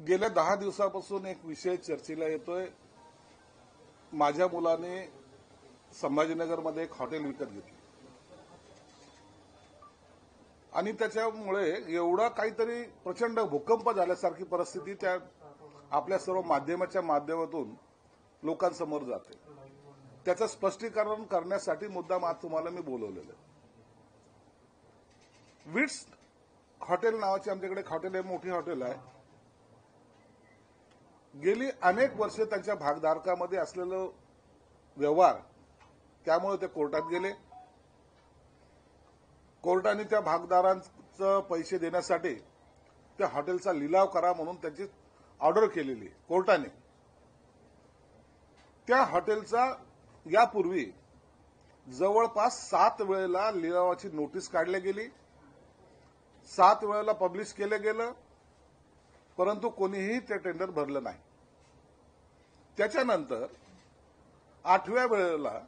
गेल्या 10 दिवसापासून एक विषय चर्चेला येतोय. माझ्या मुलाने संभाजीनगरमध्ये एक हॉटेल विकत घेतलं आणि त्याच्यामुळे एवढा काहीतरी प्रचंड भूकंप झाल्यासारखी परिस्थिती त्या आपल्या सर्व माध्यमाच्या माध्यमातून लोकांसमोर जाते. त्याचं स्पष्टीकरण करण्यासाठी मुद्दाम आज तुम्हाला मी बोलवलेलं आहे. विट्स हॉटेल नावाचे आमच्याकडे एक हॉटेल आहे, मोठी हॉटेल आहे. गेली अनेक वर्षे त्यांच्या भागधारकामध्ये असलेलं व्यवहार, त्यामुळे ते कोर्टात गेले. कोर्टाने त्या भागधारकांचं पैसे देण्यासाठी त्या हॉटेलचा लिलाव करा म्हणून त्याची ऑर्डर केलेली आहे कोर्टाने. त्या हॉटेलचा यापूर्वी जवळपास 7 वेळेला लिलावाची नोटीस काढली गेली, 7 वेळेला पब्लिश केलं गेलं, परंतु कोणीही ते टेंडर भरलं नाही. त्याच्यानंतर 8व्या वेळेला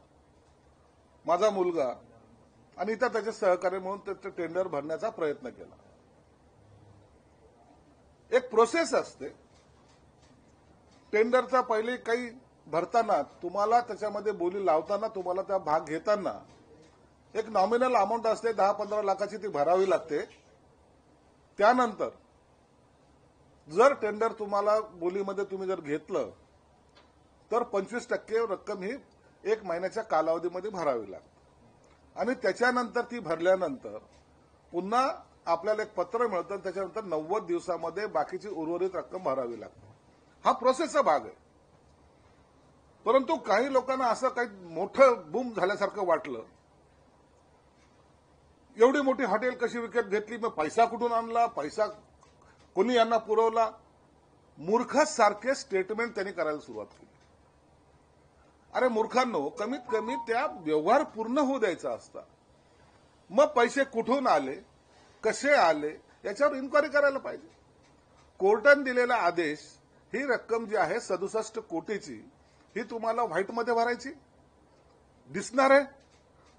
माझा मुलगा आणि इतर त्याचे सहकारी म्हणून ते टेंडर भरण्याचा प्रयत्न केला. एक प्रोसेस असते टेंडरचा. पहिले काही भरताना तुम्हाला त्याच्यामध्ये बोली लावताना तुम्हाला त्या भाग घेताना एक नॉमिनल अमाऊंट असते, 10-15 लाखाची ती भरावी लागते. त्यानंतर जर टेंडर तुम्हाला बोलीमध्ये तुम्ही जर घेतलं तर 25% रक्कम ही 1 महिन्याच्या कालावधीमध्ये भरावी लागते आणि त्याच्यानंतर ती भरल्यानंतर पुन्हा आपल्याला एक पत्र मिळतं. त्याच्यानंतर 90 दिवसामध्ये बाकीची उर्वरित रक्कम भरावी लागते. हा प्रोसेसचा भाग आहे. परंतु काही लोकांना असं काही मोठं बूम झाल्यासारखं वाटलं. एवढी मोठी हॉटेल कशी विकत घेतली, मग पैसा कुठून आणला, पैसा कोणी यांना पुरवला, मूर्खासारखे स्टेटमेंट त्यांनी करायला सुरुवात केली. अरे मूर्खांनो, कमीत कमी त्या व्यवहार पूर्ण होऊ द्यायचा असता. मग पैसे कुठून आले, कसे आले याच्यावर इन्क्वायरी करायला पाहिजे. कोर्टाने दिलेला आदेश, ही रक्कम जी आहे 67 कोटीची, ही तुम्हाला व्हाईटमध्ये भरायची दिसणार आहे.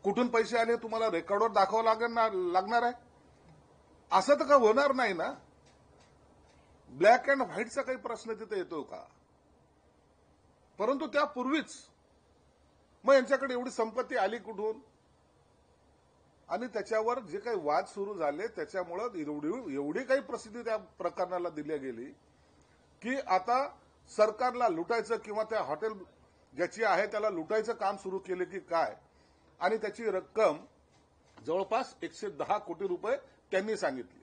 कुठून पैसे आले तुम्हाला रेकॉर्डवर दाखवावं लागणार आहे. असं तर का होणार नाही ना. ब्लॅक अँड व्हाईटचा काही प्रश्न तिथे येतो का? परंतु त्यापूर्वीच मग यांच्याकडे एवढी संपत्ती आली कुठून आणि त्याच्यावर जे काही वाद सुरू झाले त्याच्यामुळे एवढी काही प्रसिद्धी त्या प्रकरणाला दिली गेली की आता सरकारला लुटायचं किंवा त्या हॉटेल ज्याची आहे त्याला लुटायचं काम सुरू केले की काय. आणि त्याची रक्कम जवळपास 110 कोटी रुपये त्यांनी सांगितली.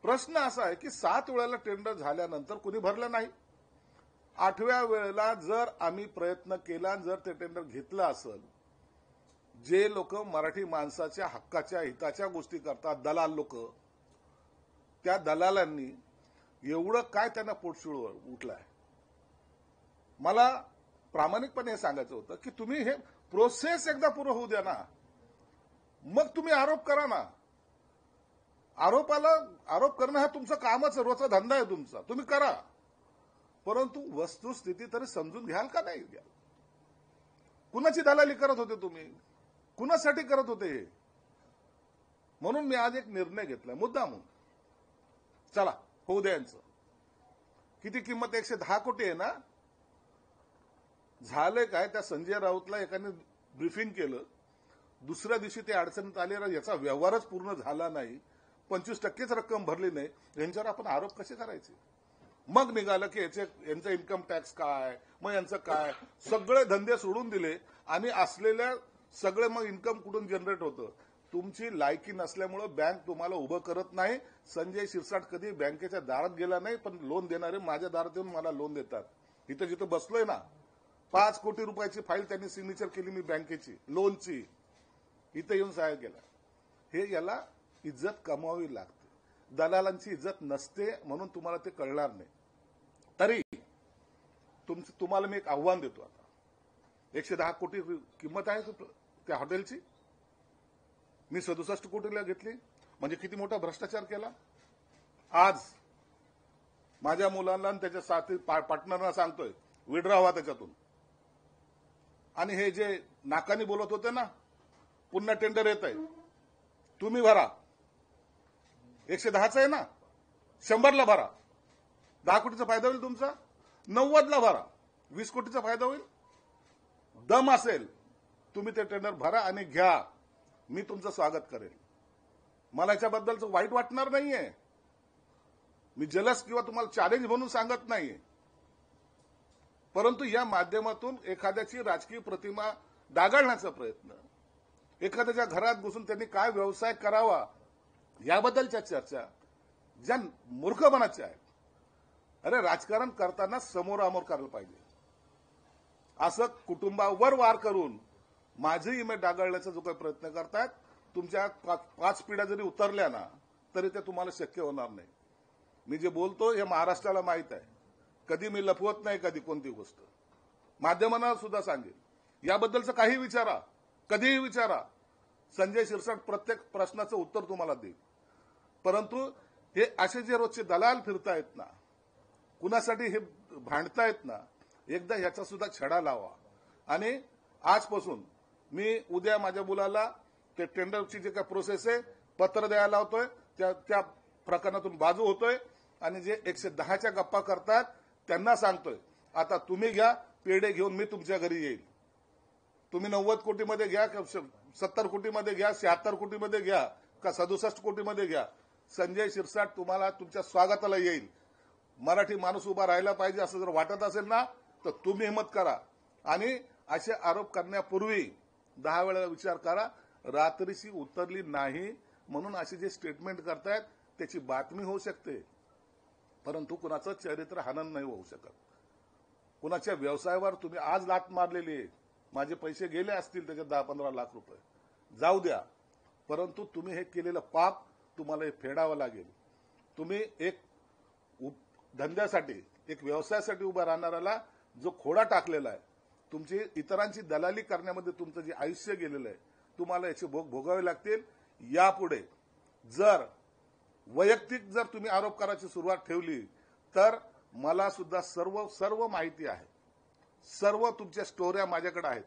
प्रश्न असा आहे की 7 वेळेला टेंडर झाल्यानंतर कुणी भरलं नाही. 8व्या वेळेला जर आम्ही प्रयत्न केला, जर ते टेंडर घेतलं असेल, जे लोक मराठी माणसाच्या हक्काच्या हिताच्या गोष्टी करतात, दलाल लोक, त्या दलालांनी एवढं काय त्यांना पोटशूळ उठलाय. मला प्रामाणिकपणे हे सांगायचं होतं की तुम्ही हे प्रोसेस एकदा पूर्ण होऊ द्या ना, मग तुम्ही आरोप करा ना. आरोप करणं हा तुमचं कामच, रोजचा धंदा आहे तुमचा, तुम्ही करा. परंतु वस्तुस्थिती तरी समजून घ्याल का नाही घ्याल. कुणाची दलाली करत होते तुम्ही, कुणासाठी करत होते हे. म्हणून मी आज एक निर्णय घेतलाय मुद्दामून. चला होऊ द्या यांचं. किती किंमत, 110 कोटी आहे ना. झाले काय, त्या संजय राऊतला एकाने ब्रीफिंग केलं, दुसऱ्या दिवशी ते अडचणीत आले, याचा व्यवहारच पूर्ण झाला नाही, 25%च रक्कम भरली नाही, यांच्यावर आपण आरोप कसे करायचे. मग निघालं की यांचं इन्कम टॅक्स काय, मग यांचं काय, सगळे धंदे सोडून दिले आणि असलेल्या सगळे मग इन्कम कुठून जनरेट होतं. तुमची लायकी नसल्यामुळे बँक तुम्हाला उभं करत नाही. संजय शिरसाट कधी बँकेच्या दारात गेला नाही, पण लोन देणारे माझ्या दारात येऊन मला लोन देतात. इथं जिथं बसलोय ना, 5 कोटी रुपयाची फाईल त्यांनी सिग्नेचर केली मी बँकेची लोनची, इथं येऊन सहाय्य केला. हे याला इज्जत कमवावी लागते. दलालांची इज्जत नसते म्हणून तुम्हाला ते कळणार नाही. तरी तुम्हाला मी एक आव्हान देतो. आता 110 कोटी किंमत आहे त्या हॉटेलची, मी 67 कोटीला घेतली, म्हणजे किती मोठा भ्रष्टाचार केला. आज माझ्या मुलांना आणि त्याच्या साथी पार्टनरना सांगतोय विड्रॉ व्हा त्याच्यातून. आणि हे जे नाकानी बोलत होते ना, पुन्हा टेंडर येत आहे, तुम्ही भरा. 110चं आहे ना, 100ला भरा. 10 कोटीचा फायदा होईल तुमचा, 90ला भरा, 20 कोटीचा फायदा होईल. दम असेल तुम्ही ते टेंडर भरा आणि घ्या, मी तुमचं स्वागत करेल. मला याच्याबद्दलचं वाईट वाटणार नाहीये, मी जलस किंवा तुम्हाला चॅलेंज म्हणून सांगत नाहीये. परंतु या माध्यमातून एखाद्याची राजकीय प्रतिमा डागाळण्याचा प्रयत्न, एखाद्याच्या घरात घुसून त्यांनी काय व्यवसाय करावा याबद्दलच्या चर्चा ज्या मूर्खपणाच्या आहेत. अरे राजकारण करताना समोरामोर करायला पाहिजे. असं कुटुंबावर वार करून माझी इमेज डागाळण्याचा जो काही प्रयत्न करतायत, तुमच्या 5 पिढ्या जरी उतरल्या ना तरी ते तुम्हाला शक्य होणार नाही. मी जे बोलतो हे महाराष्ट्राला माहित आहे. कधी मी लपवत नाही कधी कोणती गोष्ट. माध्यमांना सुद्धा सांगेल, याबद्दलचं काही विचारा, कधीही विचारा. संजय शिरसाट प्रत्येक प्रश्नाचं उत्तर तुम्हाला देईल. परंतु हे असे जे रोजचे दलाल फिरतायत ना, कुणासाठी हे भांडतायत ना, एकदा याचा सुद्धा छडा लावा. आणि आजपासून मी उद्या माझ्या मुलाला ते टेंडरची जे काय प्रोसेस आहे पत्र द्यायला लावतोय, त्या प्रकरणातून बाजू होतोय. आणि जे 110च्या गप्पा करतात त्यांना सांगतोय, आता तुम्ही घ्या पेढे घेऊन, मी तुमच्या घरी येईल. तुम्ही 90 कोटीमध्ये घ्या, 70 कोटीमध्ये घ्या, 76 कोटीमध्ये घ्या, का 67 कोटीमध्ये घ्या, संजय शिरसाट तुम्हाला तुमच्या स्वागताला येईल. मराठी माणूस उभा राहायला पाहिजे असं जर वाटत असेल ना तर तुम्ही हिंमत करा. आणि असे आरोप करण्यापूर्वी 10 वेळा विचार करा. रात्रीशी उतरली नाही म्हणून असे जे स्टेटमेंट करतायत त्याची बातमी होऊ शकते, परंतु कुणाचं चरित्र हनन नाही होऊ शकत. कुणाच्या व्यवसायावर तुम्ही आज लात मारलेली आहे, माझे पैसे गेले असतील त्याच्यात 10-15 लाख रुपये, जाऊ द्या. परंतु तुम्ही हे केलेलं पाप तुम्हाला हे फेडावं लागेल. तुम्ही एक धंद्यासाठी, एक व्यवसायासाठी उभा राहणाऱ्याला जो खोडा टाकलेला आहे, तुमची इतरांची दलाली करण्यामध्ये तुमचं जे आयुष्य गेलेलं आहे, तुम्हाला याचे भोग भोगावे लागतील. यापुढे जर वैयक्तिक जर तुम्ही आरोप करायची सुरुवात ठेवली तर मला सुद्धा सर्व माहिती आहे, सर्व तुमच्या स्टोऱ्या माझ्याकडे आहेत.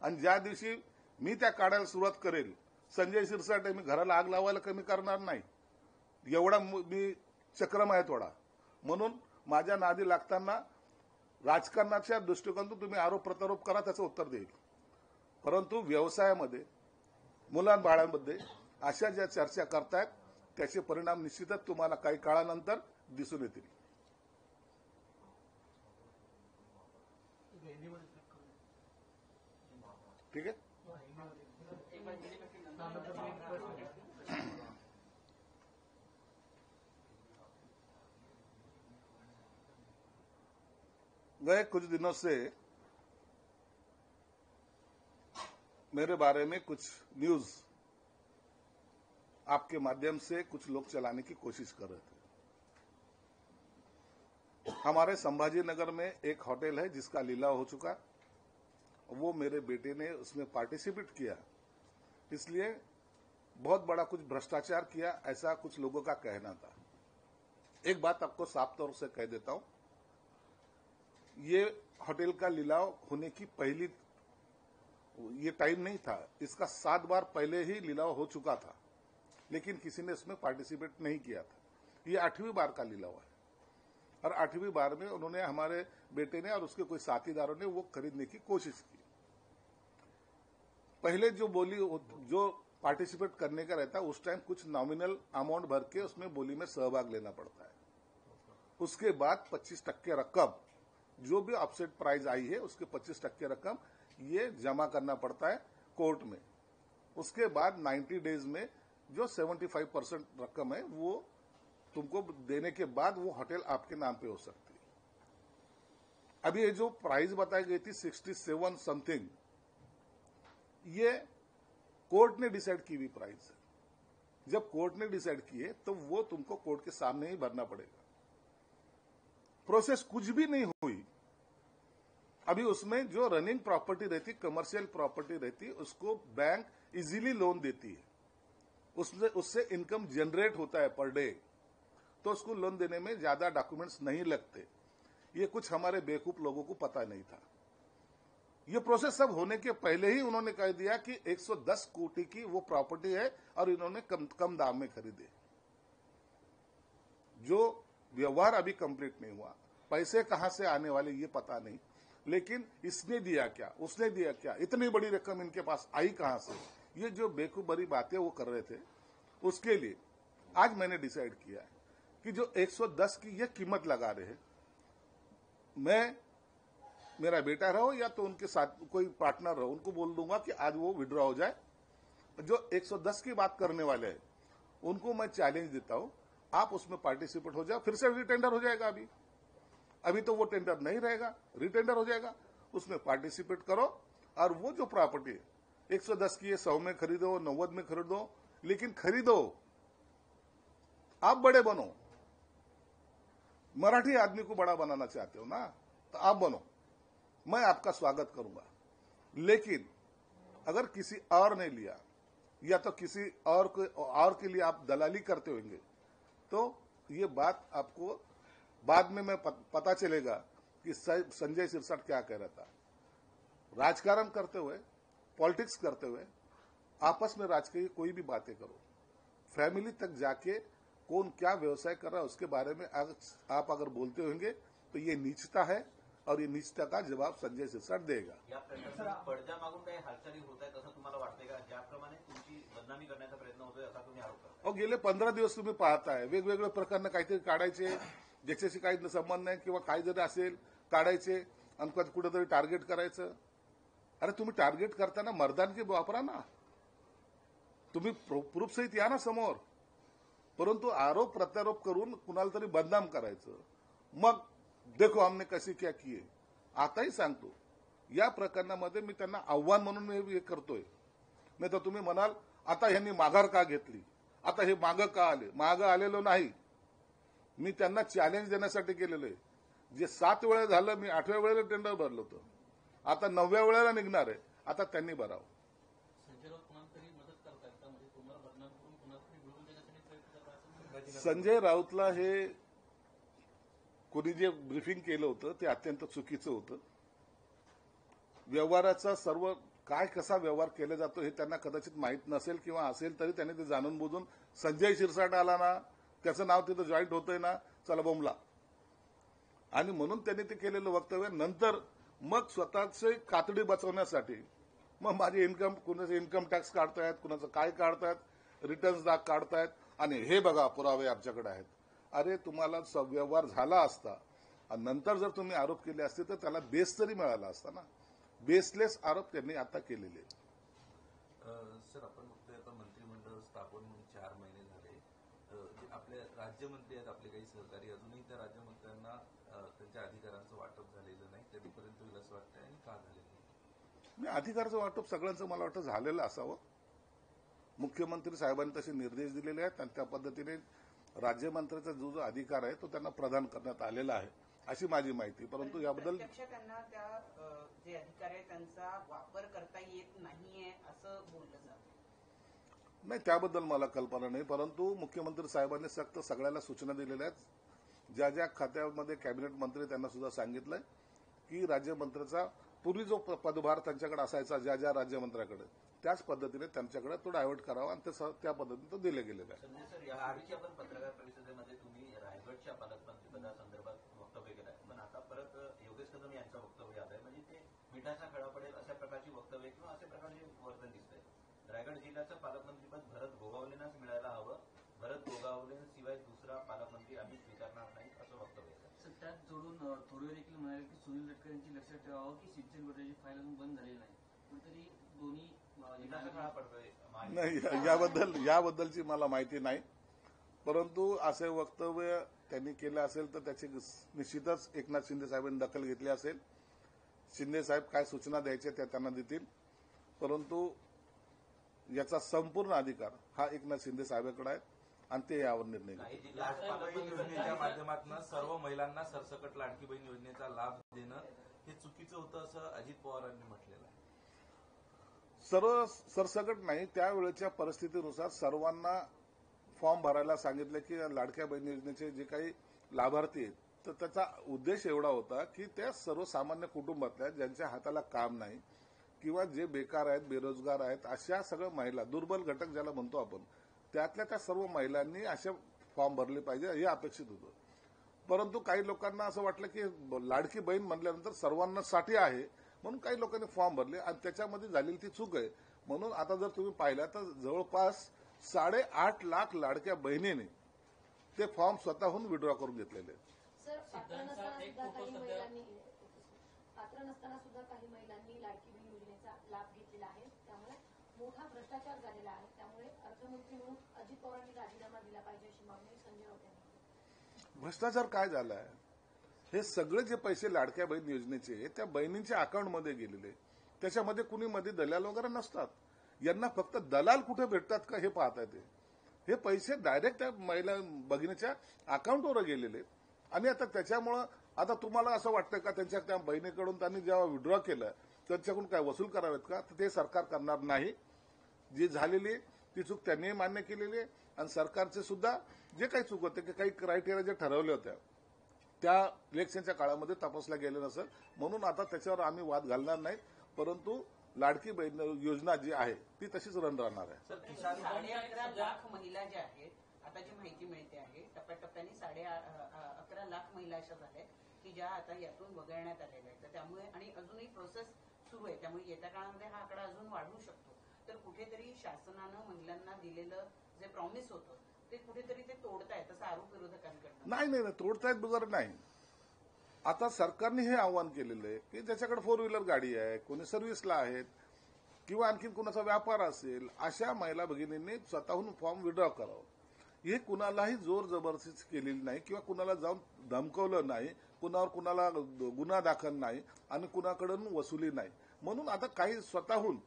आणि ज्या दिवशी मी त्या काढायला सुरुवात करेल, संजय शिरसाट मी घराला आग लावायला कमी करणार नाही, एवढा मी चक्रम आहे थोडा. म्हणून माझ्या नादी लागताना राजकारणाच्या दृष्टिकोनातून तुम्ही आरोप प्रत्यारोप करा, त्याचं उत्तर देईल. परंतु व्यवसायामध्ये मुलांबाळांमध्ये अशा ज्या चर्चा करतायत त्याचे परिणाम निश्चितच तुम्हाला काही काळानंतर दिसून येतील. ठीक आहे. गए कुछ दिनों से मेरे बारे में कुछ न्यूज आपके माध्यम से कुछ लोग चलाने की कोशिश कर रहे थे. हमारे संभाजी नगर में एक होटल है जिसका लिलाव हो चुका, वो मेरे बेटे ने उसमें पार्टिसिपेट किया, इसलिए बहुत बड़ा कुछ भ्रष्टाचार किया, ऐसा कुछ लोगों का कहना था. एक बात आपको साफ तौर से कह देता हूं, ये होटल का लिलाव होने की पहली ये टाइम नहीं था. इसका 7 बार पहले ही लिलाव हो चुका था, लेकिन किसी ने इसमें पार्टिसिपेट नहीं किया था. ये 8वीं बार का लिलाव है और 8वीं बार में उन्होंने, हमारे बेटे ने और उसके कोई साथीदारों ने वो खरीदने की कोशिश की. पहले जो बोली, जो पार्टिसिपेट करने का रहता है उस टाइम कुछ नॉमिनल अमाउंट भर के उसमें बोली में सहभाग लेना पड़ता है. उसके बाद 25% रकम, जो भी ऑफसेट प्राइस आई है उसके 25% रकम ये जमा करना पड़ता है कोर्ट में. उसके बाद 90 डेज में जो 75% रकम है वो तुमको देने के बाद वो होटल आपके नाम पे हो सकती है. अभी ये जो प्राइस बताई गई थी 67 समथिंग, ये कोर्ट ने डिसाइड की हुई प्राइस है. जब कोर्ट ने डिसाइड किए तो वो तुमको कोर्ट के सामने ही भरना पड़ेगा. प्रोसेस कुछ भी नहीं हुई. अभी उसमें जो रनिंग प्रॉपर्टी रहती, कमर्शियल प्रॉपर्टी रहती, उसको बैंक इजीली लोन देती है, उससे इनकम जनरेट होता है पर डे, तो उसको लोन देने में ज्यादा डॉक्यूमेंट्स नहीं लगते. ये कुछ हमारे बेवकूफ लोगों को पता नहीं था. ये प्रोसेस सब होने के पहले ही उन्होंने कह दिया कि 110 कोटी की वो प्रॉपर्टी है और इन्होंने कम दाम में खरीदे. जो व्यवहार अभी कंप्लीट नहीं हुआ, पैसे कहां से आने वाले ये पता नहीं, लेकिन इसने दिया क्या, उसने दिया क्या, इतनी बड़ी रकम इनके पास आई कहां से, ये जो बेवकूफ भरी बातें वो कर रहे थे, उसके लिए आज मैंने डिसाइड किया है कि जो 110 की ये कीमत लगा रहे हैं, मैं, मेरा बेटा रहो या तो उनके साथ कोई पार्टनर रहो, उनको बोल दूंगा कि आज वो विड्रॉ हो जाए। जो 110 की बात करने वाले हैं उनको मैं चैलेंज देता हूं, आप उसमें पार्टिसिपेट हो जाओ, फिर से रिटेंडर हो जाएगा। अभी तो वो टेंडर नहीं रहेगा, रिटेंडर हो जाएगा, उसमें पार्टिसिपेट करो और वो जो प्रॉपर्टी है 110 की है, 100 में खरीदो, 90 में खरीदो, लेकिन खरीदो, आप बड़े बनो। मराठी आदमी को बड़ा बनाना चाहते हो ना, तो आप बनो, मैं आपका स्वागत करूंगा। लेकिन अगर किसी और ने लिया या तो किसी और के लिए आप दलाली करते होंगे तो ये बात आपको बाद में मैं पता चलेगा कि संजय सिरसाट क्या कह रहा था। राजकारण करते हुए, पॉलिटिक्स करते हुए, आपस में राजकीय कोई भी बातें करो, फैमिली तक जाके कौन क्या व्यवसाय कर रहा है उसके बारे में आप अगर बोलते होंगे तो ये नीचता है और ये नीचता का जवाब संजय सिरसाट देगा। या प्रकरणात पडद्या मागून काही हालचाली होत आहेत असं तुम्हाला वाटतंय का? ज्याप्रमाणे तुमची बदनामी करण्याचा प्रयत्न होतोय असा तुम्ही आरोप करता? गेले 15 दिवस तुम्ही पाहताय वेगवेगळे प्रकरण काहीतरी काढायचे, ज्याच्याशी काही संबंध नाही किंवा काही जरी असेल काढायचे आणि कुठेतरी टार्गेट करायचं। अरे तुम्ही टार्गेट करताना मर्दानगी वापरा ना, तुम्ही प्रूफ सहित या ना समोर, परंतु आरोप प्रत्यारोप करून कुणाला तरी बदनाम करायचं, मग देखो हमने कशी क्या किए। आताही सांगतो या प्रकरणामध्ये मी त्यांना आव्हान म्हणून हे करतोय, नाही तर तुम्ही म्हणाल आता ह्यांनी माघार का घेतली, आता हे मागं का आले, मागं आलेलो नाही, मी त्यांना चॅलेंज देण्यासाठी केलेलं आहे। जे 7 वेळा झालं, मी 8व्या वेळेला टेंडर भरलं होतं, आता 9व्या वेळेला निघणार आहे, आता त्यांनी भरावं। संजय राऊतला हे कोणी जे ब्रीफिंग केलं होतं ते अत्यंत चुकीचं होतं। व्यवहाराचा सर्व काय कसा व्यवहार केला जातो हे त्यांना कदाचित माहीत नसेल किंवा असेल तरी त्यांनी ते जाणून बुजून, संजय शिरसाट आला ना, त्याचं नाव तिथं जॉईंट होतंय ना, चला बोंबला, आणि म्हणून त्यांनी ते केलेलं वक्तव्य नंतर मग स्वतःचे कातडी बचवण्यासाठी मग माझे कुणाचे इन्कम टॅक्स काढतायत, कुणाचं काय काढतायत, रिटर्न्स काढतायत, आणि हे बघा पुरावे आमच्याकडे आहेत। अरे तुम्हाला व्यवहार झाला असता आणि नंतर जर तुम्ही आरोप केले असते तर त्याला बेस तरी मिळाला असता ना, बेसलेस आरोप त्यांनी आता केलेले। सर, आपण बघतोय आता मंत्रिमंडळ स्थापन होऊन 4 महिने झाले, आपले राज्यमंत्री आहेत, आपले काही सहकारी, अजूनही त्या राज्यमंत्र्यांना त्यांच्या अधिकारांचं वाटप झालेलं नाही, कधीपर्यंत होईल असं वाटतंय आणि का झालेलं नाही? अधिकाराचं वाटप सगळ्यांचं मला वाटतं झालेलं असावं। मुख्यमंत्री साहेबांनी तसे निर्देश दिलेले आहेत आणि त्या पद्धतीने राज्यमंत्र्याचा जो अधिकार आहे तो त्यांना प्रदान करण्यात आलेला आहे अशी माझी माहिती। परंतु याबद्दल त्यांना त्या जे अधिकार आहे त्यांचा वापर करता येत नाहीये असं बोललं जातं। नाही, त्याबद्दल मला कल्पना नाही, परंतु मुख्यमंत्री साहेबांनी सक्त सगळ्याला सूचना दिलेल्या आहेत। ज्या ज्या खात्यामध्ये कॅबिनेट मंत्री त्यांना सुद्धा सांगितलंय की राज्यमंत्र्याचा पूर्वी जो पदभार त्यांच्याकडे असायचा ज्या ज्या राज्यमंत्र्याकडे, त्याच पद्धतीने त्यांच्याकडे तो डायव्हर्ट करावा आणि त्या पद्धतीने तो दिले गेलेला आहे। संजय सर, याआधीच्या पण पत्रकार परिषदेमध्ये तुम्ही रायगडच्या पालकमंत्रीपदासंदर्भात वक्तव्य केलं, पण आता परत योगेश कदम यांचं वक्तव्य आलंय, म्हणजे ते मिठाचा खडा पडेल अशा प्रकारची वक्तव्य किंवा अशा प्रकारचे वर्तन दिसतंय। रायगड जिल्ह्याचं पालकमंत्रीपद भरत गोगावलेंनाच मिळायला हवं, भरत गोगावलेंशिवाय दुसरा पालकमंत्री आम्ही स्वीकारणार नाही असं वक्तव्य आहे। त्यात जोडून थोडे देखील म्हणाले की सुनील तटकरे यांची लक्षात ठेवावं की सिंचन गटाची फाईल अजून बंद झालेली नाही, कुठेतरी दोन्ही नाही, याबद्दलची मला माहिती नाही, परंतु असे वक्तव्य त्यांनी केलं असेल तर त्याची निश्चितच एकनाथ शिंदे साहेबांनी दखल घेतली असेल। शिंदे साहेब काय सूचना द्यायचे त्या त्यांना देतील, परंतु याचा संपूर्ण अधिकार हा एकनाथ शिंदे साहेबांकडे आहे आणि ते यावर निर्णय घेतील। लाडकी बहीण योजनेच्या माध्यमातून सर्व महिलांना सरसकट लाडकी बहीण योजनेचा लाभ देणं हे चुकीचं होतं असं अजित पवारांनी म्हटलेलं आहे। सर्व सरसकट नाही, त्यावेळेच्या परिस्थितीनुसार सर्वांना फॉर्म भरायला सांगितले की लाडक्या बहीण योजनेचे जे काही लाभार्थी आहेत, तर त्याचा उद्देश एवढा होता की त्या सर्वसामान्य कुटुंबातल्या ज्यांच्या हाताला काम नाही किंवा जे बेकार आहेत, बेरोजगार आहेत, अशा सगळ्या महिला, दुर्बल घटक ज्याला म्हणतो आपण, त्यातल्या त्या सर्व महिलांनी असे फॉर्म भरले पाहिजे हे अपेक्षित होतं। परंतु काही लोकांना असं वाटलं की लाडकी बहीण म्हणल्यानंतर सर्वांना साठी आहे म्हणून काही लोकांनी फॉर्म भरले आणि त्याच्यामध्ये झालेली ती चूक आहे. म्हणून आता जर तुम्ही पाहिलं तर जवळपास 8.5 लाख लाडक्या बहिणीने ते फॉर्म स्वतःहून विड्रॉ करून घेतलेले आहेत. सर, पात्र नसताना सुद्धा काही महिलांनी लाडकी बहीण योजनेचा लाभ घेतलेला आहे. त्यामुळे मोठा भ्रष्टाचार झालेला आहे. त्यामुळे अर्थमंत्री म्हणून अजित पवारांनी राजीनामा दिला पाहिजे अशी मागणी संजय राऊत यांनी केली. भ्रष्टाचार काय झाला आहे? हे सगळे जे पैसे लाडक्या बहीण योजनेचे त्या बहिणींच्या अकाउंटमध्ये गेलेले, त्याच्यामध्ये कुणी मध्ये दलाल वगैरे नसतात. यांना फक्त दलाल कुठे भेटतात का हे पाहतात. हे पैसे डायरेक्ट त्या महिला भगिनीच्या अकाउंटवर गेलेले आणि आता त्याच्यामुळं आता तुम्हाला असं वाटतं का त्यांच्या त्या बहिणीकडून त्यांनी जेव्हा विड्रॉ केलं त्यांच्याकडून काय वसूल करावेत का? तर ते सरकार करणार नाही. जी झालेली ती चूक त्यांनी मान्य केलेली आहे आणि सरकारचे सुद्धा जे काही चूक होते की काही क्रायटेरिया जे ठरवले होत्या त्या इलेक्शनच्या काळामध्ये तपासल्या गेले नसेल म्हणून आता त्याच्यावर आम्ही वाद घालणार नाही. परंतु लाडकी बहीण योजना जी आहे ती तशीच रन राहणार आहे. 11.5 लाख महिला ज्या आहेत, आता जी माहिती मिळते आहे टप्प्याटप्प्याने 11.5 लाख महिला अशा झाल्या की ज्या आता यातून वगळण्यात आलेल्या आहेत. तर त्यामुळे आणि अजूनही प्रोसेस सुरू आहे, त्यामुळे येत्या काळामध्ये हा आकडा अजून वाढू शकतो. तर कुठेतरी शासनानं महिलांना दिलेलं जे प्रॉमिस होतं ते कुठेतरी ते तोडतायत असा आरोप विरोधकांकडनं. नाही तोडतायत वगैरे नाही. आता सरकारने हे आव्हान केलेलं आहे की ज्याच्याकडे 4 व्हीलर गाडी आहे, कोणी सर्व्हिसला आहेत किंवा आणखीन कुणाचा व्यापार असेल अशा महिला भगिनींनी स्वतःहून फॉर्म विड्रॉ करावं. हे कुणालाही जोर जबरदस्ती केलेली नाही किंवा कुणाला जाऊन धमकवलं नाही, कुणाला गुन्हा दाखल नाही आणि कुणाकडून वसुली नाही. म्हणून आता काही स्वतःहून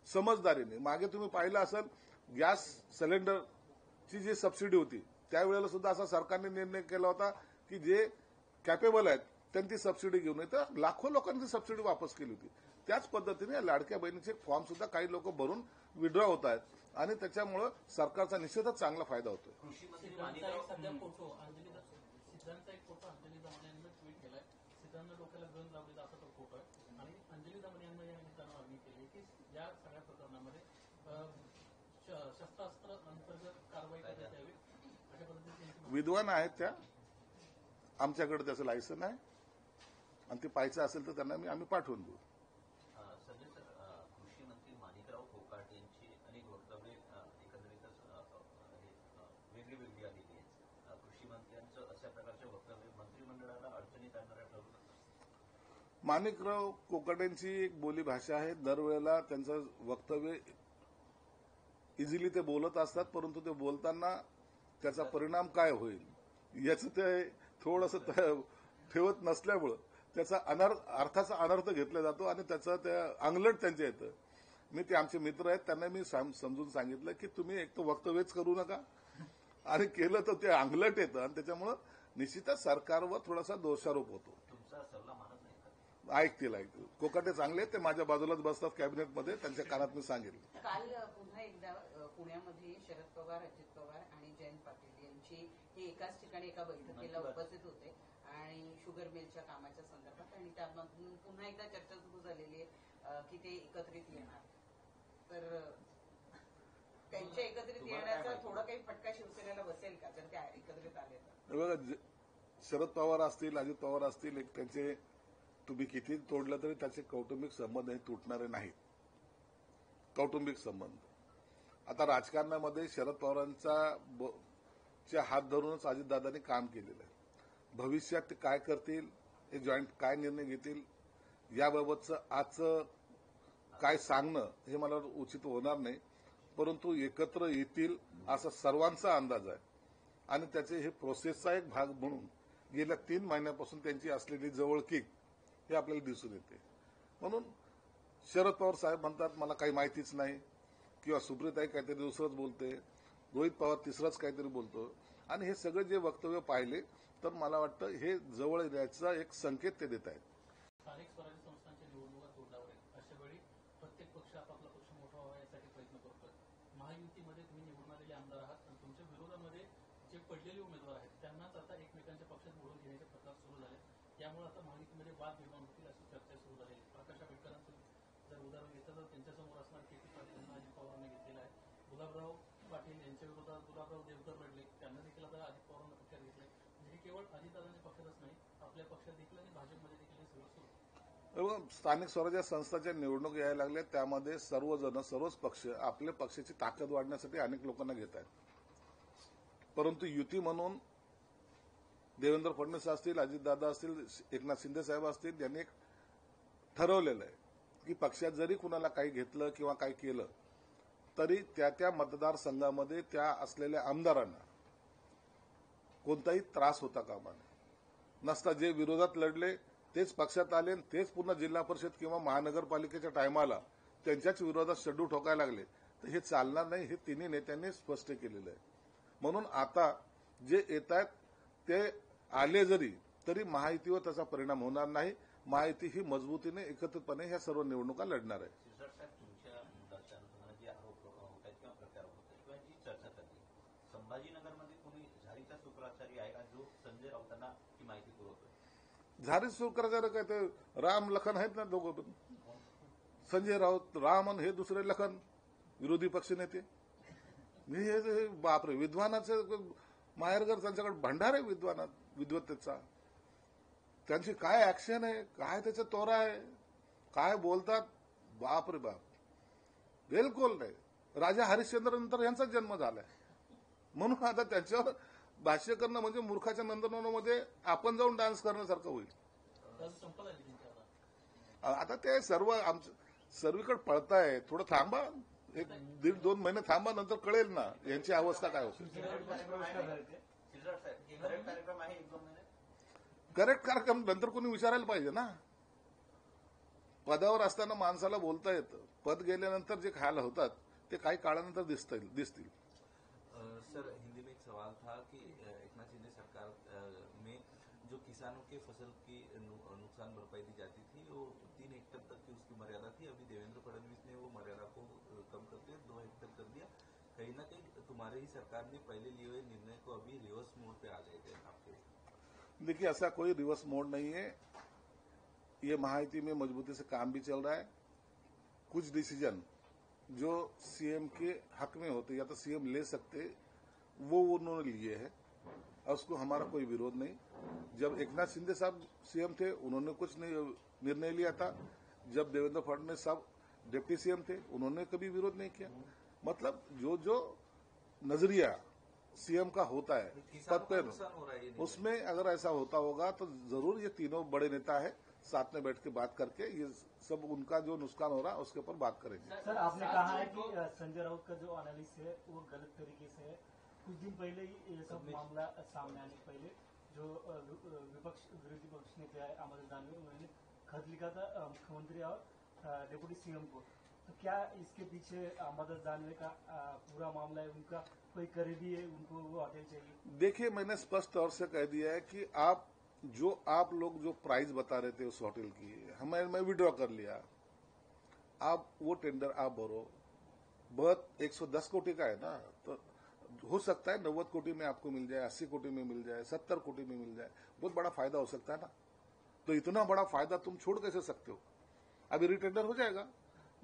समजदारीने मागे तुम्ही पाहिलं असेल गॅस सिलेंडरची जी सबसिडी होती त्यावेळेला सुद्धा असा सरकारने निर्णय केला होता की जे कॅपेबल आहेत त्यांनी सबसिडी घेऊन तर लाखो लोकांनी सबसिडी वापस केली होती. त्याच पद्धतीने लाडक्या बहिणीचे फॉर्म सुद्धा काही लोक भरून विड्रॉ होत आहेत आणि त्याच्यामुळे सरकारचा निश्चितच चांगला फायदा होतोय. सिद्धांतचा एक फोटो अंजली दमणे यांनी ट्विट केलाय. सिद्धांत डोक्याला गन लावलेला असा तो फोटो आहे आणि अंजली दमणे यांना या निमित्तानं मागणी केली की या सगळ्या प्रकरणामध्ये शस्त्रास्त्र अंतर्गत कारवाई करण्यात यावी अशा पद्धतीने. विद्वान आहेत त्या, आमच्याकडे त्याचं लायसन आहे आणि ते पाहायचं असेल तर त्यांना आम्ही पाठवून देऊ. संजय सर, कृषी मंत्री माणिकराव कोकाटे यांची अनेक वक्तव्ये एकंदरीतच वेगळी वेगळी आलेली आहेत. कृषी मंत्र्यांचं अशा प्रकारचे वक्तव्य मंत्रिमंडळाला अडचणीत आणणाऱ्या ठरू शकतात. माणिकराव कोकाटेंची एक बोली भाषा आहे. दरवेळेला त्यांचं वक्तव्य इझिली ते बोलत असतात परंतु ते बोलताना त्याचा परिणाम काय होईल याचं ते थोडंसं ठेवत नसल्यामुळं त्याचा अर्थाचा अनर्थ घेतला जातो आणि त्याचं ते अंगलट त्यांच्या येतं. मी ते आमचे मित्र आहेत त्यांना मी समजून सांगितलं की तुम्ही एक तर वक्तव्यच करू नका आणि केलं तर ते अंगलट येतं आणि त्याच्यामुळं निश्चितच सरकारवर थोडासा दोषारोप होतो. तुमचा सल्ला मानत नाही का? ऐकतील. कोकाटे चांगले ते माझ्या बाजूलाच बसतात कॅबिनेटमध्ये, त्यांच्या कानात मी सांगितलं. काल पुन्हा एकदा पुण्यामध्ये शरद पवार, अजित पवार आणि जयंत पाटील यांची हे एकाच ठिकाणी एका बैठकीला उपस्थित होते आणि शुगर मिलच्या कामाच्या संदर्भात आणि त्यामधून पुन्हा एकदा चर्चा सुरू झालेली आहे की ते एकत्रित येणार. तर त्यांच्या एकत्रित येण्याचा थोडा काही फटका शिवसेनेला बसेल का जर ते एकत्रित आले तर? बघा, शरद पवार असतील, अजित पवार असतील, एक त्यांचे तुम्ही किती तोडलं तरी त्याचे कौटुंबिक संबंध हे तुटणारे नाहीत. कौटुंबिक संबंध आता राजकारणामध्ये शरद पवारांचा हात धरूनच अजितदादांनी काम केलेलं आहे. भविष्यात ते काय करतील, हे जॉईंट काय निर्णय घेतील याबाबतचं आजचं काय सांगणं हे मला उचित होणार नाही. परंतु एकत्र येतील असा सर्वांचा अंदाज आहे आणि त्याचे हे प्रोसेसचा एक भाग म्हणून गेल्या 3 महिन्यापासून त्यांची असलेली जवळकी हे आपल्याला दिसून येते. म्हणून शरद पवार साहेब म्हणतात मला काही माहितीच नाही किंवा सुप्रियाताई काहीतरी दुसरंच बोलते, रोहित पवार तिसरंच काहीतरी बोलतो आणि हे सगळे जे वक्तव्य पाहिले तर मला वाटतं हे जवळ येण्याचा एक संकेत ते देत आहेत. स्थानिक स्वराज्य संस्थांच्या निवडणुका तोंडावर आहेत. अशा वेळी प्रत्येक पक्ष आपापला पक्ष मोठा व्हावा यासाठी प्रयत्न करतोय. महायुतीमध्ये तुम्ही निवडून आलेले आमदार आहात आणि तुमच्या विरोधामध्ये जे पडलेले उमेदवार आहेत त्यांनाच आता एकमेकांच्या पक्षात बोलून घेण्याचे प्रकार सुरू झाले. त्यामुळे आता महायुतीमध्ये वाद निर्माण होतील अशी चर्चा सुरू झाली. प्रकाश आंबेडकरांचं जर उदाहरण घेतलं तर त्यांच्यासमोर असणार के पी पाटील यांना अजित पवारांनी घेतलेला आहे. गुलाबराव पाटील यांच्या विरोधात गुलाबराव देवकर लढले, त्यांना देखील आता अजित पवारांना पक्षात घेतलंय. म्हणजे केवळ केवळ अजितदादांच्या पक्षातच नाही, आपल्या पक्षात देखील आणि भाजपमध्ये देखील हे सगळं सुरू आहे. स्थानिक स्वराज्य संस्थाच्या निवडणूक यायला लागल्या, त्यामध्ये सर्वजण सर्वच पक्ष आपल्या पक्षाची ताकद वाढण्यासाठी अनेक लोकांना घेत आहेत. परंतु युती म्हणून देवेंद्र फडणवीस असतील, अजितदादा असतील, एकनाथ शिंदे साहेब असतील, यांनी एक ठरवलेलं आहे की पक्षात जरी कुणाला काही घेतलं किंवा काही केलं तरी त्या त्या मतदारसंघामध्ये त्या असलेल्या आमदारांना कोणताही त्रास होता कामा नये. नसता जे विरोधात लढले तेच पक्षात आले, तेच पुन्हा जिल्हा परिषद किंवा महानगरपालिकेच्या टायमाला त्यांच्याच विरोधात शड्डू ठोकायला लागले, तर हे चालणार नाही, हे तिन्ही नेत्यांनी स्पष्ट केलेलं आहे. म्हणून आता जे येत आहेत ते आले जरी तरी महायुतीवर त्याचा परिणाम होणार नाही. महायुती ही मजबूतीने एकत्रितपणे ह्या सर्व निवडणुका लढणार आहे. सिरसाट साहेब, तुमच्या मुद्द्याच्या अनुषंगाने जे आरोप होत आहेत किंवा प्रचार होत आहेत किंवा जी चर्चा चालली, संभाजीनगरमध्ये कोणी झारीचा सूत्राचारी आहे का जो संजय राऊतांना ही माहिती पुरवतोय? झारी सुरू करायचं काय, ते राम लखन आहेत ना दोघं पण, संजय राऊत राम आणि हे दुसरे लखन विरोधी पक्ष नेते. हे बापरे, विद्वानाचे माहेरघर, त्यांच्याकडे भंडार आहे विद्वत्तेचा. त्यांची काय ऍक्शन आहे, काय त्याचा तोरा आहे, काय बोलतात, बाप रे बाप, बिलकुल नाही. राजा हरिश्चंद्र नंतर यांचा जन्म झालाय, म्हणून आता त्यांच्यावर भाष्य करणं म्हणजे मूर्खाच्या नंदनवनामध्ये आपण जाऊन डान्स करण्यासारखं होईल. संपला आहे त्यांच्या आता ते सर्व आमचं सर्वीकडे पळताय. थोडं थांबा, एक 1.5-2 महिने थांबा, नंतर कळेल ना यांची अवस्था काय होती. सिरसाट साहेब, करेक्ट कार्यक्रम आहे 1-2 महिने? करेक्ट कार्यक्रम नंतर कोणी विचारायला पाहिजे ना. पदावर असताना माणसाला बोलता येतं, पद गेल्यानंतर जे खायला होतात ते काही काळानंतर दिसतील. सर, हिंदी में एक सवाल था कि एकनाथ शिंदे सरकार में जो किसानों के फसल की नुकसान भरपाई दी जाती थी वो 3 हेक्टेयर तक की उसकी मर्यादा थी. अभी देवेंद्र फडणवीस ने वो मर्यादा को कम करके 2 हेक्टेयर कर दिया. कहीं ना कहीं तुम्हारे ही सरकार ने पहले लिए हुए निर्णय को अभी रिवर्स मोड पे आ गए थे आपके? देखिए, ऐसा कोई रिवर्स मोड नहीं है. ये महायुति में मजबूती से काम भी चल रहा है. कुछ डिसीजन जो सीएम के हक में होते या तो सीएम ले सकते वो उन्होंने लिए हैं और उसको हमारा कोई विरोध नहीं. जब एकनाथ शिंदे साहब सीएम थे उन्होंने कुछ निर्णय लिया था. जब देवेंद्र फडणवीस साहब डिप्टी सीएम थे उन्होंने कभी विरोध नहीं किया. मतलब जो नजरिया सीएम का होता है पद पे, उसमें अगर ऐसा होता होगा तो जरूर ये तीनों बड़े नेता है साथ में बैठ के बात करके ये सब उनका जो नुकसान हो रहा है उसके ऊपर बात करेंगे. सर, आपने कहा है कि संजय राउत का जो एनालिसिस है वो गलत तरीके से है. कुछ दिन पहले ही ये सब मामला सामने आने से पहले जो विरोधी पक्ष नेता है अमर दानवे, उन्होंने खत लिखा था मुख्यमंत्री और डिप्टी सीएम को. तो क्या इसके पीछे अमर दानवे का पूरा मामला है, उनका कोई करीबी है, उनको वो हटेल चाहिए? देखिए, मैंने स्पष्ट तौर से कह दिया है कि आप लोग जो प्राइस बता रहे थे उस होटल की, मैं विड्रॉ कर लिया. आप वो टेंडर आप भरो. बहुत 110 कोटी का है ना, तो हो सकता है 90 कोटी में आपको मिल जाए, 80 कोटी में मिल जाए, 70 कोटी में मिल जाए. बहुत बड़ा फायदा हो सकता है ना. तो इतना बड़ा फायदा तुम छोड़ कैसे सकते हो? अभी रिटेंडर हो जाएगा,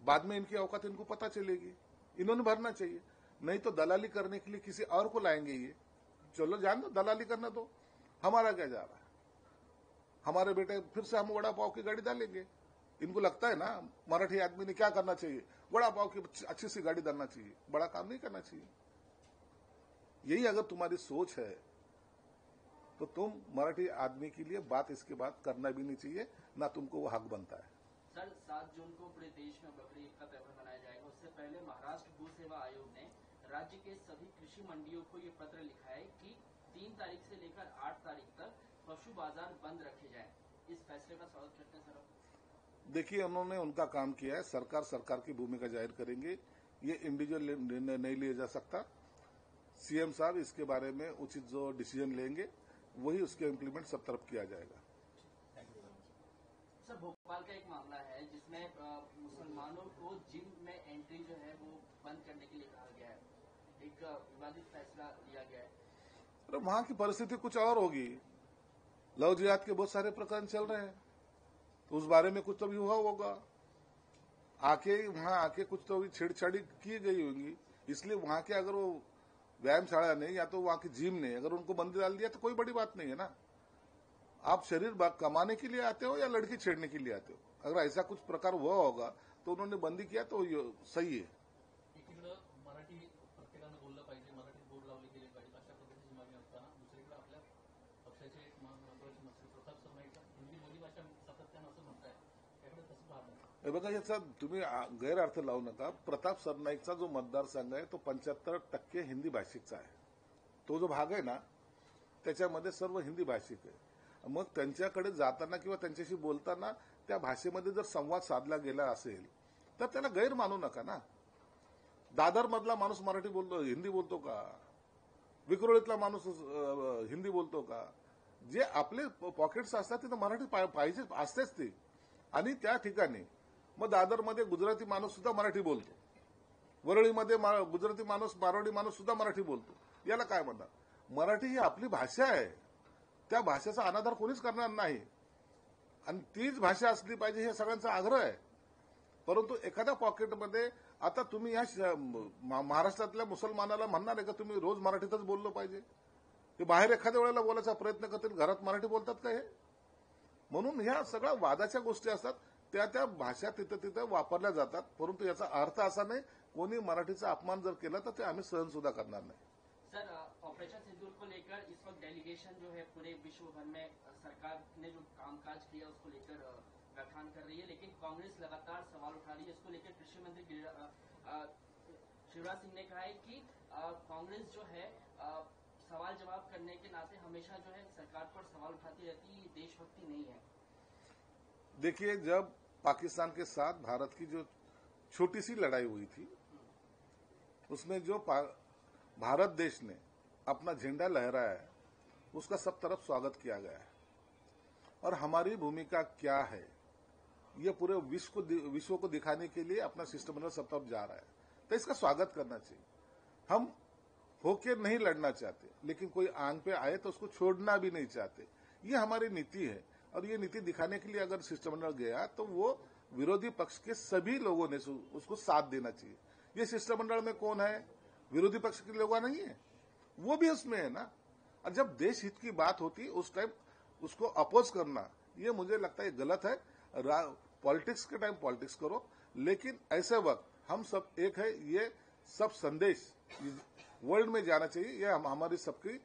बाद में इनकी औकात इनको पता चलेगी, इन्होंने भरना चाहिए. नहीं तो दलाली करने के लिए किसी और को लाएंगे. ये चलो जान दो, दलाली करना दो, हमारा क्या जा रहा है. हमारे बेटे फिर से हम वड़ा पाव की गाड़ी डालेंगे. इनको लगता है ना मराठी आदमी ने क्या करना चाहिए, वड़ा पाव की अच्छी सी गाड़ी डालना चाहिए, बड़ा काम नहीं करना चाहिए. यही अगर तुम्हारी सोच है तो तुम मराठी आदमी के लिए बात इसके बाद करना भी नहीं चाहिए, ना तुमको वो हक बनता है. सर, 7 जून को पूरे देश में बकरी ईद का त्योहार मनाया जाएगा. उससे पहले महाराष्ट्र गौ सेवा आयोग ने राज्य के सभी कृषि मंडियों को ये पत्र लिखा है कि 3 तारीख से लेकर 8 तारीख तक पशु बाजार बंद रखे जाएं. इस फैसले का स्वागत करते हैं सर? देखिए, उन्होंने उनका काम किया है. सरकार की भूमिका जाहिर करेंगे. ये इंडिविजुअल निर्णय नहीं लिया जा सकता. सीएम साहब इसके बारे में उचित जो डिसीजन लेंगे वही उसके इम्प्लीमेंट सब तरफ किया जाएगा. सर, भोपाल का एक मामला है जिसमें मुसलमानों को जिम में एंट्री जो है वो बंद करने के लिए कहा गया है. एक विवादित फैसला लिया गया है. अरे वहां की परिस्थिति कुछ और होगी. लव जिहाद के बहुत सारे प्रकरण चल रहे हैं, तो उस बारे में कुछ तो भी हुआ होगा. वहां आके कुछ तो भी छेड़छाड़ी की गई होंगी. इसलिए वहां के अगर वो व्यायामशाला ने या तो वहां की जिम ने अगर उनको बंदी डाल दिया तो कोई बड़ी बात नहीं है ना। आप शरीर कमाने के लिए आते हो या लड़की छेड़ने के लिए आते हो? अगर ऐसा कुछ प्रकार हुआ होगा तो उन्होंने बंदी किया तो सही है। एकीकडे मराठी प्रत्येकानं बोललं पाहिजे, मराठीत बोर्ड लावले गेले पाहिजे अशा पद्धतीची मागणी असताना दुसरीकडे आपल्या पक्षाचे एक महत्वाचे मंत्री प्रताप सरनाईक हिंदी बोली भाषा सातत्यानं असं म्हणताय, त्याकडे कसं पाहताय? हे बघा, याचा तुम्ही गैरअर्थ लावू नका। प्रताप सरनाईकचा जो मतदारसंघ आहे तो 75% हिंदी भाषिकचा आहे। तो जो भाग आहे ना त्याच्यामध्ये सर्व हिंदी भाषिक आहे। मग त्यांच्याकडे जाताना किंवा त्यांच्याशी बोलताना त्या भाषेमध्ये जर संवाद साधला गेला असेल तर त्याला गैर मानू नका ना। दादर मधला माणूस मराठी बोलतो, हिंदी बोलतो का? विक्रोळीतला माणूस हिंदी बोलतो का? जे आपले पॉकेट्स असतात तिथे मराठी पाहिजे असतेच ते। आणि त्या ठिकाणी मग दादरमध्ये गुजराती माणूस सुद्धा मराठी बोलतो, वरळीमध्ये गुजराती माणूस, मारवाडी माणूस सुद्धा मराठी बोलतो। याला काय म्हणतात? मराठी ही आपली भाषा आहे, त्या भाषेचा अनादर कोणीच करणार नाही आणि तीच भाषा असली पाहिजे हे सगळ्यांचा आग्रह आहे। परंतु एखाद्या पॉकेटमध्ये आता तुम्ही या महाराष्ट्रातल्या मुसलमानाला म्हणणार आहे का तुम्ही रोज मराठीतच बोललं पाहिजे? ते बाहेर एखाद्या वेळेला बोलायचा प्रयत्न करतील, घरात मराठी बोलतात का हे? म्हणून ह्या सगळ्या वादाच्या गोष्टी असतात, त्या भाषा तिथं वापरल्या जातात। परंतु याचा अर्थ असा नाही कोणी मराठीचा अपमान जर केला तर ते आम्ही सहन सुद्धा करणार नाही। सर, ऑपरेशन सिंदूर को लेकर इस वक्त डेलीगेशन जो है पूरे विश्व भर में सरकार ने जो कामकाज किया उसको लेकर व्याख्यान कर रही है, लेकिन कांग्रेस लगातार सवाल उठा रही है। इसको लेकर कृषि मंत्री शिवराज सिंह ने कहा है कि कांग्रेस जो है सवाल जवाब करने के नाते हमेशा जो है सरकार पर सवाल उठाती रहती है, ये देशभक्ति नहीं है। देखिए, जब पाकिस्तान के साथ भारत की जो छोटी सी लड़ाई हुई थी उसमें जो भारत देश ने अपना झंडा लहराया है उसका सब तरफ स्वागत किया गया है। और हमारी भूमिका क्या है ये पूरे विश्व को दिखाने के लिए अपना शिष्टमंडल सब तरफ जा रहा है, तो इसका स्वागत करना चाहिए। हम होके नहीं लड़ना चाहते, लेकिन कोई आंग पे आए तो उसको छोड़ना भी नहीं चाहते। ये हमारी नीति है और ये नीति दिखाने के लिए अगर शिष्टमंडल गया तो वो विरोधी पक्ष के सभी लोगों ने उसको साथ देना चाहिए। ये शिष्टमंडल में कौन है? विरोधी पक्ष के लोग नहीं है, वो भी उसमें है ना। और जब देश हित की बात होती उस टाइम उसको अपोज करना ये मुझे लगता है गलत है। पॉलिटिक्स के टाइम पॉलिटिक्स करो, लेकिन ऐसे वक्त हम सब एक है, ये सब संदेश वर्ल्ड में जाना चाहिए। ये हमारी सबकी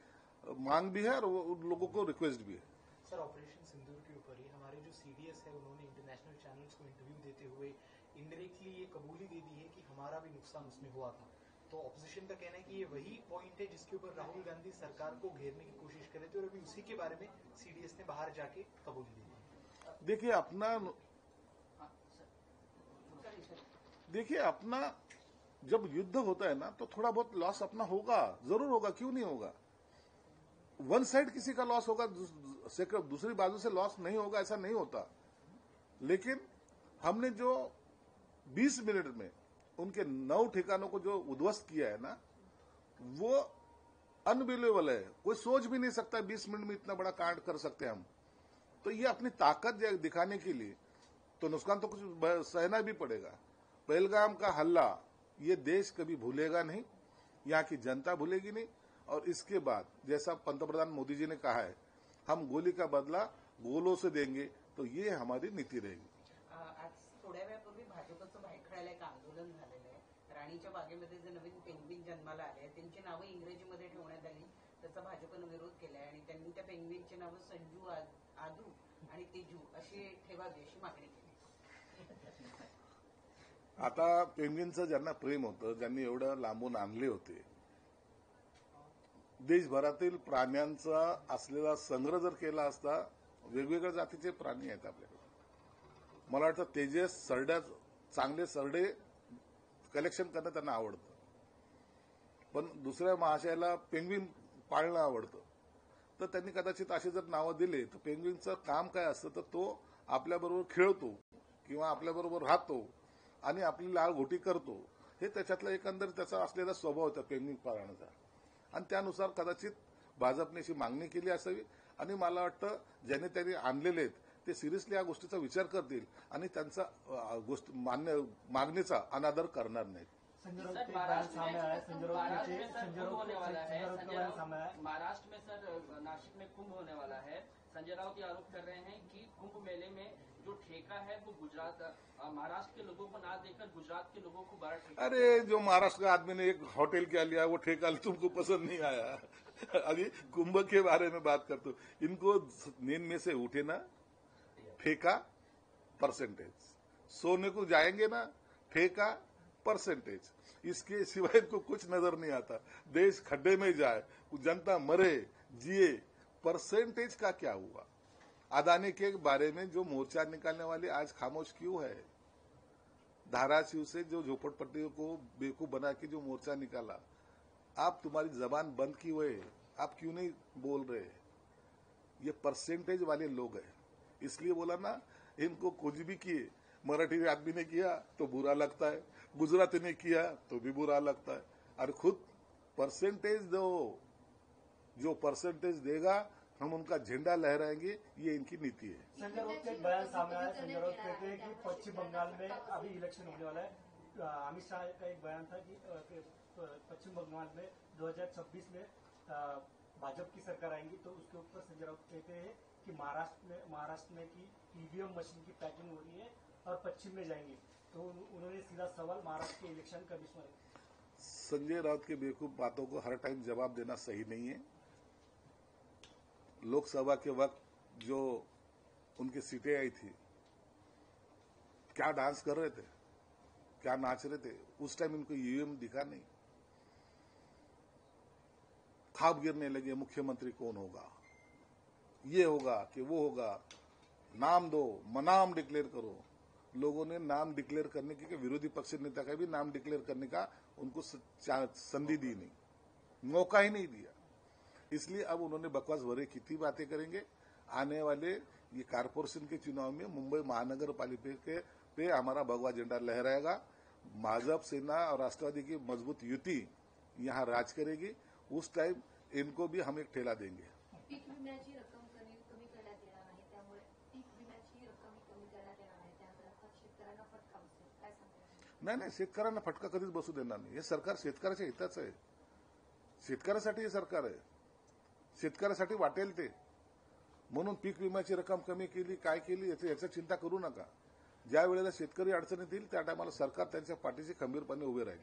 मांग भी है और उन लोगों को रिक्वेस्ट भी है। सर, ऑपरेशन सिंदूर के ऊपर ही हमारे जो सीडीएस है उन्होंने इंटरनेशनल चैनल्स को इंटरव्यू देते हुए इनडायरेक्टली ये कबूली दे दी है कि हमारा भी नुकसान उसमें हुआ था। तो ऑपोजिशन का कहना है कि ये वही पॉइंट है जिसके ऊपर राहुल गांधी सरकार को घेरने की कोशिश कर रहे थे और अभी उसी के बारे में सीडीएस ने बाहर जाके कबूली दी है। देखिए अपना जब युद्ध होता है ना तो थोड़ा बहुत लॉस अपना होगा, जरूर होगा, क्यों नहीं होगा। वन साइड किसी का लॉस होगा, दूसरी बाजू से लॉस नहीं होगा, ऐसा नहीं होता। लेकिन हमने जो 20 मिनट में उनके 9 ठिकानों को जो उद्ध्वस्त किया है ना, वो अनबिलीवेबल है। कोई सोच भी नहीं सकता 20 मिनट में इतना बड़ा कांड कर सकते हैं हम। तो ये अपनी ताकत दिखाने के लिए तो नुकसान तो कुछ सहना भी पड़ेगा। पहलगाम का हल्ला ये देश कभी भूलेगा नहीं, यहाँ की जनता भूलेगी नहीं। और इसके बाद जैसा पंतप्रधान मोदी जी ने कहा है, हम गोली का बदला गोलों से देंगे, तो ये हमारी नीति रहेगी। आज थोड्या वेळापूर्वी भाजपचं भायखळ्याला एक आंदोलन झालेलं आहे। राणीच्या बागेमध्ये जे नवीन पेंग्विन जन्माला आले त्यांची नावं इंग्रजीमध्ये ठेवण्यात आली, त्याचा भाजपनं विरोध केलाय आणि त्यांनी त्या पेंग्विनची नावं संजू, आदू आणि तेजू अशी ठेवावी अशी मागणी केली। आता पेंग्विनचं ज्यांना प्रेम होतं, ज्यांनी एवढं लांबून आणले होते, देशभरातील प्राण्यांचा असलेला संग्रह जर केला असता, वेगवेगळ्या जातीचे प्राणी आहेत आपल्याकडे। मला वाटतं तेजस चांगले सरडे कलेक्शन करणं त्यांना आवडतं, पण दुसऱ्या महाशयाला पेंग्विन पाळणं आवडतं। तर त्यांनी कदाचित असे जर नावं दिले तर पेंग्विनचं काम काय असतं, तर तो आपल्याबरोबर खेळतो किंवा आपल्याबरोबर राहतो आणि आपली लाळ घोटी करतो, हे त्याच्यातला एकंदर त्याचा असलेला स्वभाव होता पेंग्विन पाळण्याचा। आणि त्यानुसार कदाचित भाजपने अशी मागणी केली असावी आणि मला वाटतं ज्याने त्यांनी आणलेले आहेत ते सिरियसली या गोष्टीचा विचार करतील आणि त्यांचा मागणीचा अनादर करणार नाहीत। संजय राउत सर, के बयान महाराष्ट्र सामने आया है। संजय राउत महाराष्ट्र के में सर संजय कुंभ होने वाला है। राउत का बयान सामने आया है। महाराष्ट्र में सर नासिक में कुंभ होने वाला है। संजय राउत ये आरोप कर रहे हैं कि कुंभ मेले में जो ठेका है वो गुजरात महाराष्ट्र के लोगों को ना देकर गुजरात के लोगों को बड़ा ठेका। अरे जो महाराष्ट्र का आदमी ने एक होटल क्या लिया वो ठेका तुमको पसंद नहीं आया। अभी कुंभ के बारे में बात करते हो, इनको नींद में से उठे ना, ठेका परसेंटेज, सोने को जाएंगे ना, ठेका परसेंटेज, इसके सिवाय इनको कुछ नजर नहीं आता। देश खड्डे में जाए, जनता मरे जिए, परसेंटेज का क्या हुआ? अदानी के बारे में जो मोर्चा निकालने वाले आज खामोश क्यों है? धाराशिव से जो झोपड़पट्टियों को बेवकूफ बना के जो मोर्चा निकाला, आप तुम्हारी जबान बंद की हुए, आप क्यों नहीं बोल रहे? ये परसेंटेज वाले लोग हैं, इसलिए बोला ना, इनको कुछ भी किए, मराठी आदमी ने किया तो बुरा लगता है, गुजराती ने किया तो भी बुरा लगता है। और खुद परसेंटेज दो, जो परसेंटेज देगा हम उनका झंडा लहराएंगे, ये इनकी नीति है। संजय राउत का एक बयान सामने आया। संजय राउत कहते हैं कि पश्चिम बंगाल में अभी इलेक्शन होने वाला है। अमित शाह का एक बयान था कि पश्चिम बंगाल में 2026 में भाजपा की सरकार आएंगी, तो उसके ऊपर संजय राउत कहते हैं कि महाराष्ट्र में की ईवीएम मशीन की पैकिंग हो रही है और पश्चिम में जाएंगे। तो उन्होंने सीधा सवाल महाराष्ट्र के इलेक्शन कमिश्नर संजय राउत के बेवकूफ बातों को हर टाइम जवाब देना सही नहीं है। लोकसभा के वक्त जो उनकी सीटें आई थी, क्या डांस कर रहे थे, क्या नाच रहे थे? उस टाइम इनको ईवीएम दिखा नहीं। खाब गिरने लगे, मुख्यमंत्री कौन होगा, ये होगा कि वो होगा, नाम दो, नाम डिक्लेयर करो। लोगों ने नाम डिक्लेयर करने की, विरोधी पक्ष नेता का भी नाम डिक्लेयर करने का उनको संधि दी नहीं, मौका ही नहीं दिया। इसलिए अब उन्होंने बकवास भरे कितनी बातें करेंगे। आने वाले ये कारपोरेशन के चुनाव में मुंबई महानगर पालिका पे हमारा भगवा झंडा लहराएगा। भाजपा, सेना और राष्ट्रवादी की मजबूत युति यहाँ राज करेगी। उस टाइम इनको भी हम एक ठेला देंगे। पीक विम्याची रक्कम कमी करण्यात येणार आहे, त्यामुळे पीक विम्याची रक्कम कमी करण्यात येणार आहे, त्यामुळे शेतकऱ्यांना फटका बसेल, काय सांगता? नाही, शेतकऱ्यांना फटका कधीच बसू देणार नाही। हे सरकार शेतकऱ्याच्या हिताचं आहे, शेतकऱ्यासाठी हे सरकार आहे, शेतकऱ्यासाठी वाटेल ते। म्हणून पीक विम्याची रक्कम कमी केली, काय केली याची चिंता करू नका। ज्या वेळेला शेतकरी अडचणीत येईल त्या टायमाला सरकार त्यांच्या पाठीशी खंबीरपणे उभे राहील।